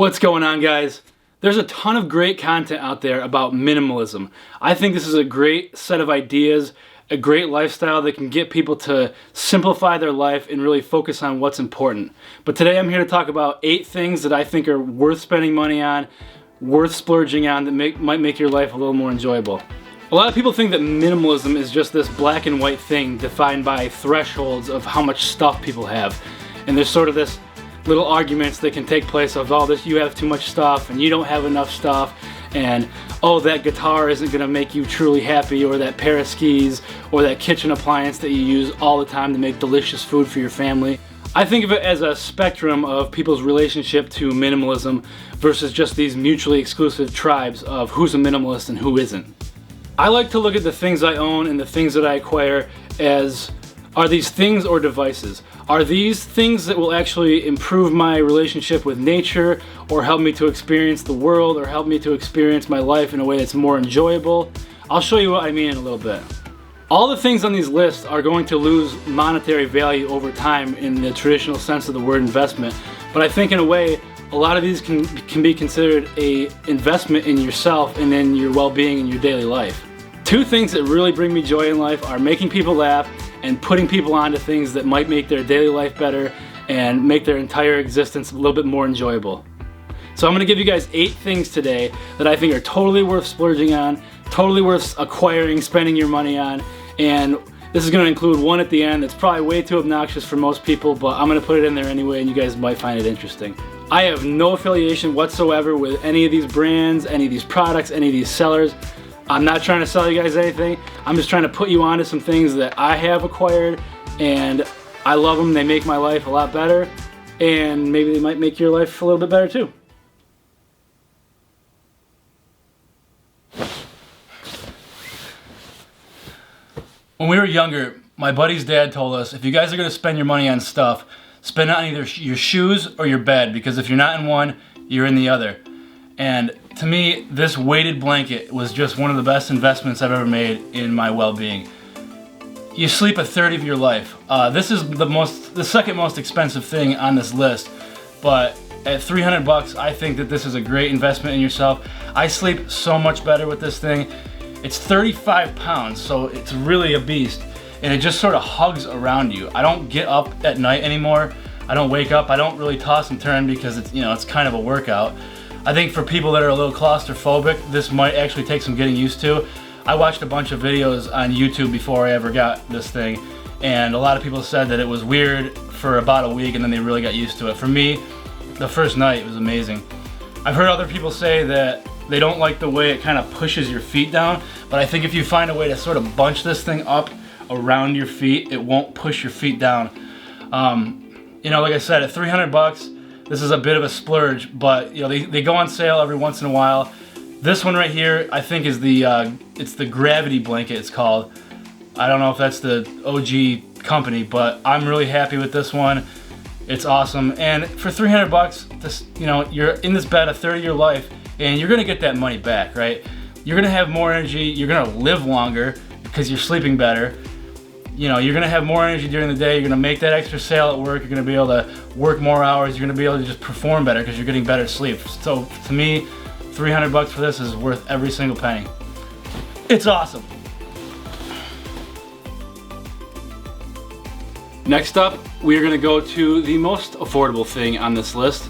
What's going on, guys? There's a ton of great content out there about minimalism. I think this is a great set of ideas, a great lifestyle that can get people to simplify their life and really focus on what's important. But today I'm here to talk about 8 things that I think are worth spending money on, worth splurging on, that might make your life a little more enjoyable. A lot of people think that minimalism is just this black and white thing defined by thresholds of how much stuff people have. And there's sort of this little arguments that can take place of, oh, you have too much stuff and you don't have enough stuff, and oh, that guitar isn't going to make you truly happy, or that pair of skis, or that kitchen appliance that you use all the time to make delicious food for your family. I think of it as a spectrum of people's relationship to minimalism versus just these mutually exclusive tribes of who's a minimalist and who isn't. I like to look at the things I own and the things that I acquire as, are these things or devices? Are these things that will actually improve my relationship with nature, or help me to experience the world, or help me to experience my life in a way that's more enjoyable? I'll show you what I mean in a little bit. All the things on these lists are going to lose monetary value over time in the traditional sense of the word investment, but I think in a way a lot of these can be considered a investment in yourself and in your well-being in your daily life. 2 things that really bring me joy in life are making people laugh and putting people onto things that might make their daily life better and make their entire existence a little bit more enjoyable. So I'm going to give you guys 8 things today that I think are totally worth splurging on, totally worth acquiring, spending your money on, and this is going to include one at the end that's probably way too obnoxious for most people, but I'm going to put it in there anyway and you guys might find it interesting. I have no affiliation whatsoever with any of these brands, any of these products, any of these sellers. I'm not trying to sell you guys anything. I'm just trying to put you onto some things that I have acquired, and I love them. They make my life a lot better, and maybe they might make your life a little bit better too. When we were younger, my buddy's dad told us, if you guys are going to spend your money on stuff, spend it on either your shoes or your bed, because if you're not in one, you're in the other. And to me, this weighted blanket was just one of the best investments I've ever made in my well-being. You sleep a third of your life. This is the second most expensive thing on this list, but at $300, I think that this is a great investment in yourself. I sleep so much better with this thing. It's 35 pounds, so it's really a beast, and it just sort of hugs around you. I don't get up at night anymore. I don't wake up. I don't really toss and turn because it's kind of a workout. I think for people that are a little claustrophobic, this might actually take some getting used to. I watched a bunch of videos on YouTube before I ever got this thing, and a lot of people said that it was weird for about a week and then they really got used to it. For me, the first night it was amazing. I've heard other people say that they don't like the way it kind of pushes your feet down, but I think if you find a way to sort of bunch this thing up around your feet, it won't push your feet down. Like I said, at $300, this is a bit of a splurge, but they go on sale every once in a while. This one right here, I think, is it's the Gravity blanket, it's called. I don't know if that's the OG company, but I'm really happy with this one. It's awesome, and for $300, this you're in this bed a third of your life, and you're gonna get that money back, right? You're gonna have more energy. You're gonna live longer because you're sleeping better. You're gonna have more energy during the day. You're gonna make that extra sale at work. You're gonna be able to work more hours. You're gonna be able to just perform better because you're getting better sleep. So to me, $300 for this is worth every single penny. It's awesome. Next up, we are gonna go to the most affordable thing on this list.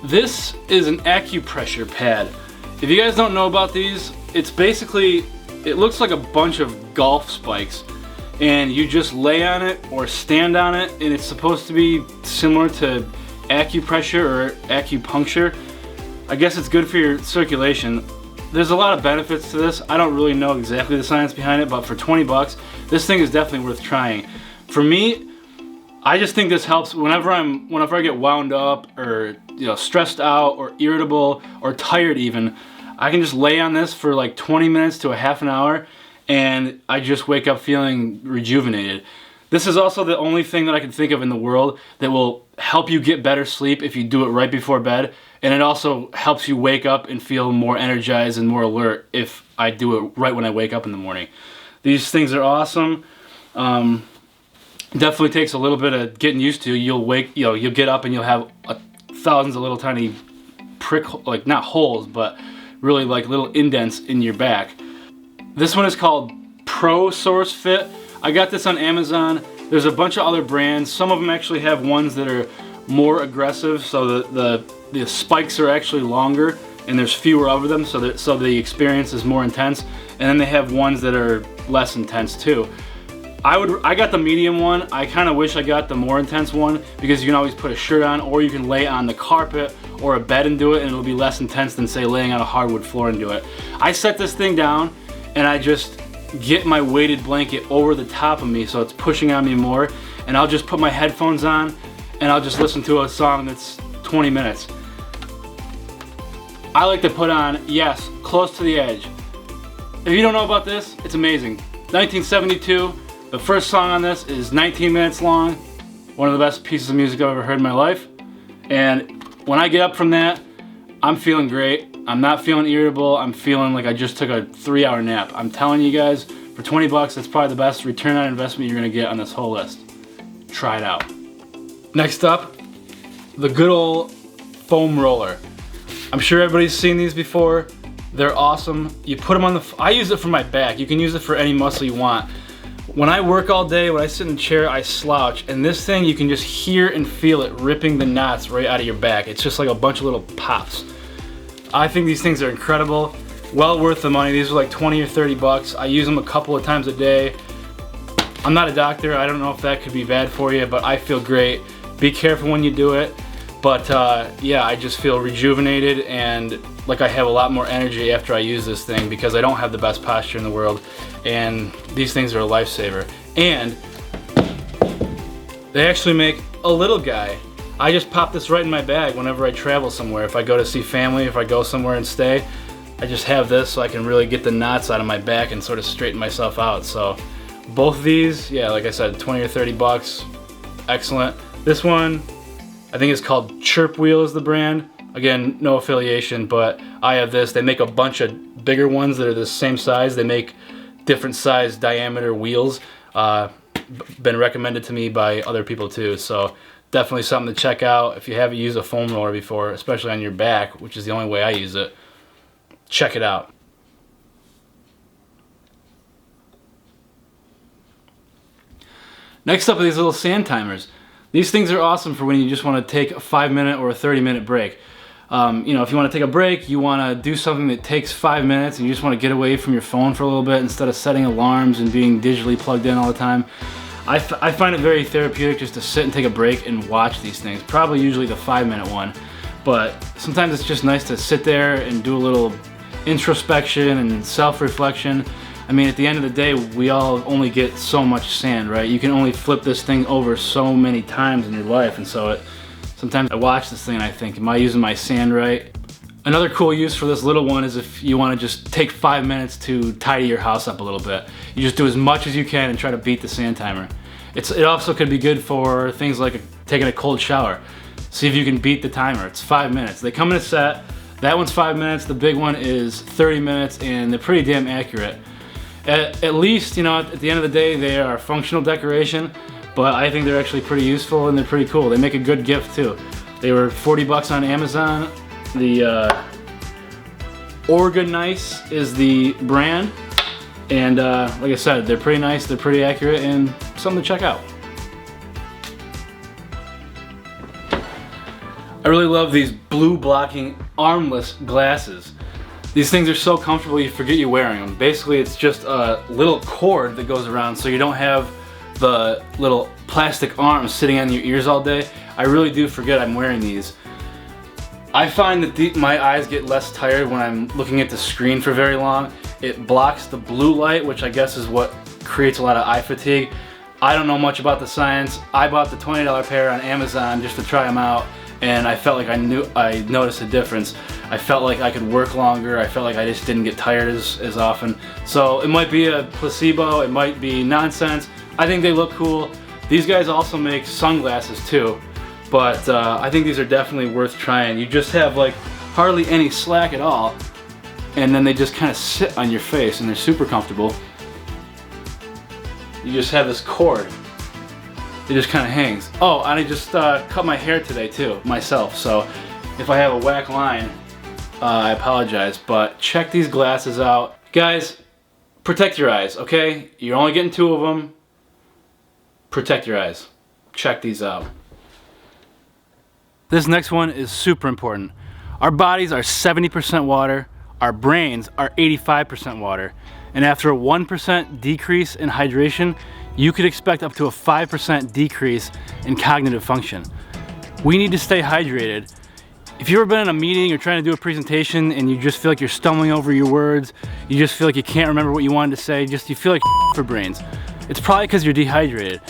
This is an acupressure pad. If you guys don't know about these, it looks like a bunch of golf spikes, and you just lay on it or stand on it, and it's supposed to be similar to acupressure or acupuncture. I guess it's good for your circulation. There's a lot of benefits to this. I don't really know exactly the science behind it, but for $20, this thing is definitely worth trying. For me, I just think this helps whenever I get wound up or stressed out or irritable or tired even. I can just lay on this for like 20 minutes to a half an hour, and I just wake up feeling rejuvenated. This is also the only thing that I can think of in the world that will help you get better sleep if you do it right before bed, and it also helps you wake up and feel more energized and more alert if I do it right when I wake up in the morning. These things are awesome. Definitely takes a little bit of getting used to. You'll get up and you'll have thousands of little tiny like not holes, but really like little indents in your back. This one is called Pro Source Fit. I got this on Amazon. There's a bunch of other brands. Some of them actually have ones that are more aggressive, so the spikes are actually longer and there's fewer of them, so the experience is more intense. And then they have ones that are less intense too. I got the medium one. I kind of wish I got the more intense one because you can always put a shirt on, or you can lay on the carpet or a bed and do it, and it'll be less intense than say laying on a hardwood floor and do it. I set this thing down and I just get my weighted blanket over the top of me so it's pushing on me more, and I'll just put my headphones on and I'll just listen to a song that's 20 minutes. I like to put on Yes, Close to the Edge. If you don't know about this, it's amazing. 1972, the first song on this is 19 minutes long. One of the best pieces of music I've ever heard in my life. And when I get up from that, I'm feeling great. I'm not feeling irritable. I'm feeling like I just took a 3-hour nap. I'm telling you guys, for 20 bucks, that's probably the best return on investment you're gonna get on this whole list. Try it out. Next up, the good old foam roller. I'm sure everybody's seen these before. They're awesome. You put them on I use it for my back. You can use it for any muscle you want. When I work all day, when I sit in the chair, I slouch, and this thing, you can just hear and feel it ripping the knots right out of your back. It's just like a bunch of little pops. I think these things are incredible. Well worth the money. These are like 20 or 30 bucks. I use them a couple of times a day. I'm not a doctor. I don't know if that could be bad for you, but I feel great. Be careful when you do it. But yeah, I just feel rejuvenated and like I have a lot more energy after I use this thing because I don't have the best posture in the world, and these things are a lifesaver. And they actually make a little guy. I just pop this right in my bag whenever I travel somewhere. If I go to see family, if I go somewhere and stay, I just have this so I can really get the knots out of my back and sort of straighten myself out. So both of these, yeah, like I said, 20 or 30 bucks, excellent. This one, I think it's called Chirp Wheel is the brand. Again, no affiliation, but I have this. They make a bunch of bigger ones that are the same size. They make different size diameter wheels. Been recommended to me by other people too, so definitely something to check out if you haven't used a foam roller before, especially on your back, which is the only way I use it. Check it out. Next up are these little sand timers. These things are awesome for when you just want to take a 5-minute or a 30-minute break. You know, if you want to take a break, you want to do something that takes 5 minutes and you just want to get away from your phone for a little bit instead of setting alarms and being digitally plugged in all the time. I find it very therapeutic just to sit and take a break and watch these things, probably usually the 5-minute one. But sometimes it's just nice to sit there and do a little introspection and self-reflection. I mean, at the end of the day, we all only get so much sand, right? You can only flip this thing over so many times in your life, and so sometimes I watch this thing and I think, am I using my sand right? Another cool use for this little one is if you want to just take 5 minutes to tidy your house up a little bit. You just do as much as you can and try to beat the sand timer. It also could be good for things like taking a cold shower. See if you can beat the timer. It's 5 minutes. They come in a set. That one's 5 minutes. The big one is 30 minutes, and they're pretty damn accurate. At least, you know, at the end of the day, they are functional decoration, but I think they're actually pretty useful and they're pretty cool. They make a good gift too. They were 40 bucks on Amazon. The Organice is the brand, and like I said, they're pretty nice, they're pretty accurate, and something to check out. I really love these blue blocking armless glasses. These things are so comfortable you forget you're wearing them. Basically, it's just a little cord that goes around so you don't have the little plastic arms sitting on your ears all day. I really do forget I'm wearing these. I find that my eyes get less tired when I'm looking at the screen for very long. It blocks the blue light, which I guess is what creates a lot of eye fatigue. I don't know much about the science. I bought the $20 pair on Amazon just to try them out, and I felt like I noticed a difference. I felt like I could work longer. I felt like I just didn't get tired as often. So it might be a placebo, it might be nonsense. I think they look cool. These guys also make sunglasses too, but I think these are definitely worth trying. You just have like hardly any slack at all, and then they just kind of sit on your face and they're super comfortable. You just have this cord. it just kind of hangs. Oh, and I just cut my hair today too, myself, so if I have a whack line, I apologize, but check these glasses out. Guys, protect your eyes, okay? You're only getting 2 of them. Protect your eyes. Check these out. This next one is super important. Our bodies are 70% water, our brains are 85% water, and after a 1% decrease in hydration, you could expect up to a 5% decrease in cognitive function. We need to stay hydrated. If you've ever been in a meeting or trying to do a presentation and you just feel like you're stumbling over your words, you just feel like you can't remember what you wanted to say, you feel like for brains, it's probably because you're dehydrated.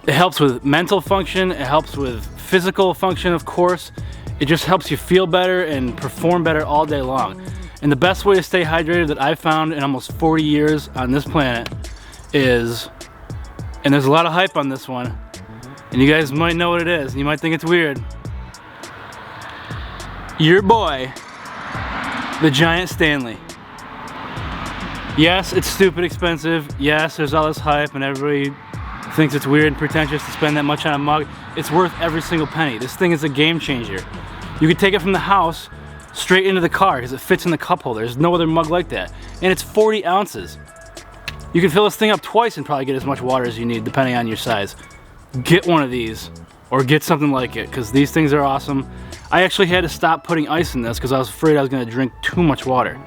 It helps with mental function, it helps with physical function, of course. It just helps you feel better and perform better all day long. And the best way to stay hydrated that I've found in almost 40 years on this planet is, and there's a lot of hype on this one, and you guys might know what it is, and you might think it's weird. Your boy, the Giant Stanley. Yes, it's stupid expensive. Yes, there's all this hype and everybody thinks it's weird and pretentious to spend that much on a mug. It's worth every single penny. This thing is a game changer. You could take it from the house straight into the car because it fits in the cup holder. There's no other mug like that. And it's 40 ounces. You can fill this thing up twice and probably get as much water as you need depending on your size. Get one of these or get something like it because these things are awesome. I actually had to stop putting ice in this because I was afraid I was going to drink too much water.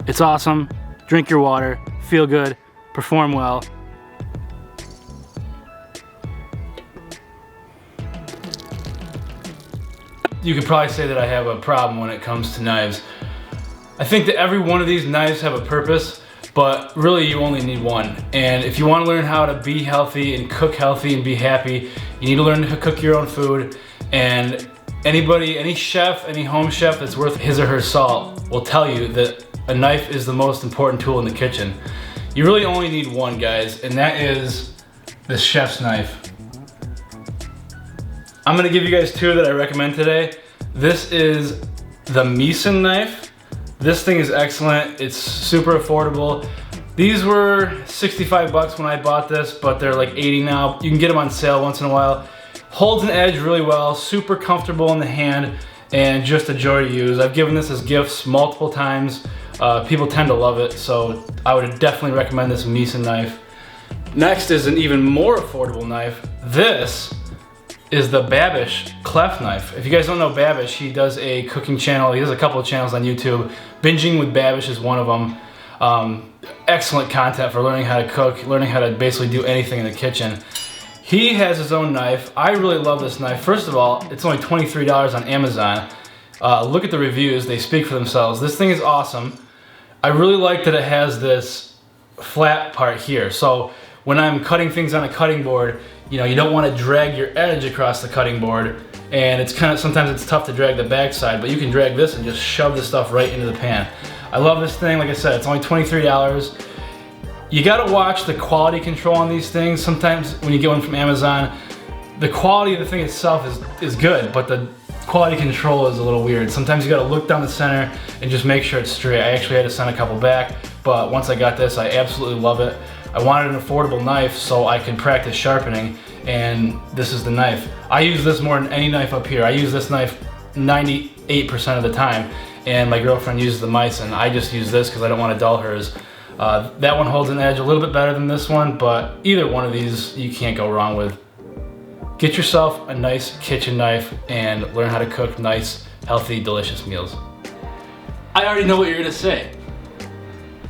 It's awesome. Drink your water, feel good, perform well. You could probably say that I have a problem when it comes to knives. I think that every one of these knives have a purpose, but really you only need one. And if you want to learn how to be healthy and cook healthy and be happy, you need to learn to cook your own food. And anybody, any chef, any home chef that's worth his or her salt will tell you that a knife is the most important tool in the kitchen. You really only need one, guys, and that is this chef's knife. I'm gonna give you guys 2 that I recommend today. This is the Minimalism knife. This thing is excellent. It's super affordable. These were 65 bucks when I bought this, but they're like 80 now. You can get them on sale once in a while. Holds an edge really well, super comfortable in the hand, and just a joy to use. I've given this as gifts multiple times. People tend to love it, so I would definitely recommend this Minimalism knife. Next is an even more affordable knife. This is the Babish cleft knife. If you guys don't know Babish, he does a cooking channel. He has a couple of channels on YouTube. Binging with Babish is one of them. Excellent content for learning how to cook, learning how to basically do anything in the kitchen. He has his own knife. I really love this knife. First of all, it's only $23 on Amazon. Look at the reviews, they speak for themselves. This thing is awesome. I really like that it has this flat part here. So when I'm cutting things on a cutting board, you know, you don't want to drag your edge across the cutting board, and it's kind of, sometimes it's tough to drag the back side, but you can drag this and just shove the stuff right into the pan. I love this thing. Like I said, it's only $23. You gotta watch the quality control on these things. Sometimes when you get one from Amazon, the quality of the thing itself is good, but the quality control is a little weird. Sometimes you gotta look down the center and just make sure it's straight. I actually had to send a couple back, but once I got this, I absolutely love it. I wanted an affordable knife so I can practice sharpening, and this is the knife. I use this more than any knife up here. I use this knife 98% of the time, and my girlfriend uses the mice, and I just use this because I don't want to dull hers. That one holds an edge a little bit better than this one, but either one of these you can't go wrong with. Get yourself a nice kitchen knife and learn how to cook nice, healthy, delicious meals. I already know what you're gonna say.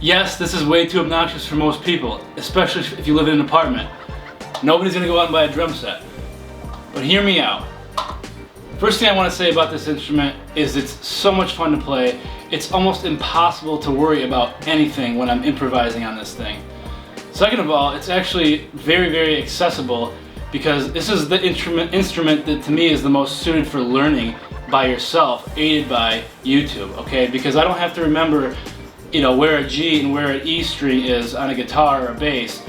Yes, this is way too obnoxious for most people, especially if you live in an apartment. Nobody's gonna go out and buy a drum set. But hear me out. First thing I want to say about this instrument is it's so much fun to play. It's almost impossible to worry about anything when I'm improvising on this thing. Second of all, it's actually very, very accessible because this is the instrument that to me is the most suited for learning by yourself, aided by YouTube, okay? Because I don't have to remember, you know, where a G and where an E string is on a guitar or a bass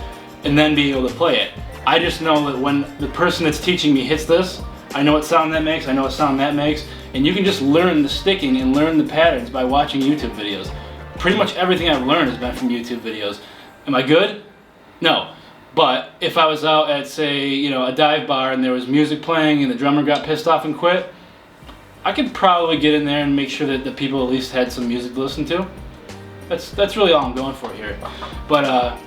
and then be able to play it. I just know that when the person that's teaching me hits this, I know what sound that makes, I know what sound that makes, and you can just learn the sticking and learn the patterns by watching YouTube videos. Pretty much everything I've learned has been from YouTube videos. Am I good? No. But if I was out at, say, you know, a dive bar and there was music playing and the drummer got pissed off and quit, I could probably get in there and make sure that the people at least had some music to listen to. That's really all I'm going for here. But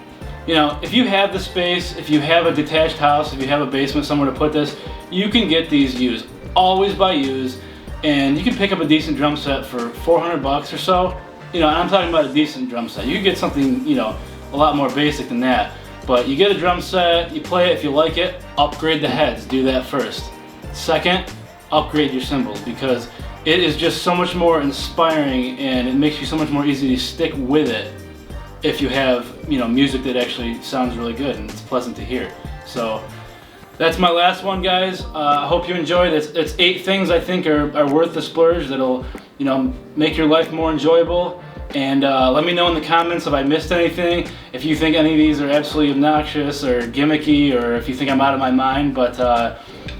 you know, if you have the space, if you have a detached house, if you have a basement somewhere to put this, you can get these used. Always buy used, and you can pick up a decent drum set for $400 or so. You know, and I'm talking about a decent drum set. You can get something, you know, a lot more basic than that. But you get a drum set, you play it, if you like it, upgrade the heads, do that first. Second, upgrade your cymbals, because it is just so much more inspiring and it makes you so much more easy to stick with it if you have, you know, music that actually sounds really good and it's pleasant to hear. So that's my last one, guys. I hope you enjoyed it. It's 8 things I think are worth the splurge that'll, you know, make your life more enjoyable. And let me know in the comments if I missed anything, if you think any of these are absolutely obnoxious or gimmicky, or if you think I'm out of my mind. But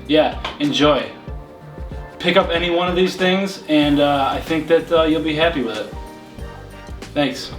yeah, enjoy. Pick up any one of these things, and I think that you'll be happy with it. Thanks.